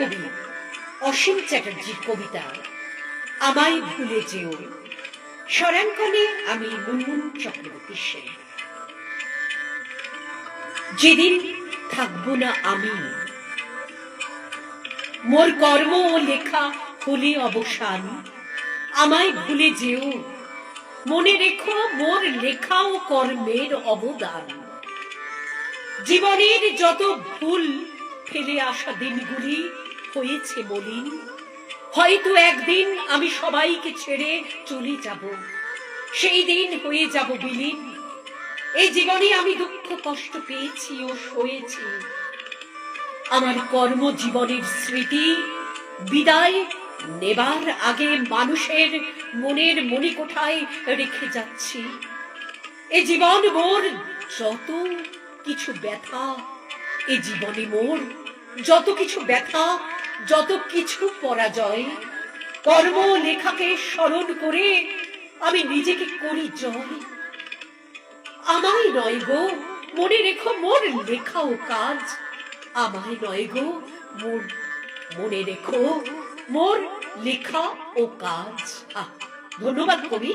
কবি অসীম চ্যাটার্জির কবিতা আমায় ভুলে যেও, স্বরাঙ্কনে আমি মুনমুন চক্রবর্তী সেন। যেদিন থাকবো না আমি, মোর কর্ম ও লেখা হলে অবসান, আমায় ভুলে যেও, মনে রেখো মোর লেখা ও কর্মের অবদান। জীবনের যত ভুল ফেলে আসা দিনগুলি হয়েছে মলিন, হয়তো একদিন আমি সবাইকে ছেড়ে চলে যাব, সেই দিন হয়ে যাব বিলীন। এই জীবনে আমি দুঃখ কষ্ট পেয়েছি ও সয়েছি, আমার কর্মজীবনের স্মৃতি বিদায় নেবার আগে মানুষের মনের মণিকোঠায় রেখে যাচ্ছি। এ জীবন মোর যত কিছু ব্যথা, এ জীবনে মোর যত কিছু ব্যথা, যত কিছু পরাজয়, কর্ম লেখাকে স্মরণ করে আমি নিজেকে করি জয়। আমায় নয় গো মনে রেখো মোর লেখা ও কাজ, আমায় নয় গো মোর মনে রেখো মোর লেখা ও কাজ। ধন্যবাদ কবি।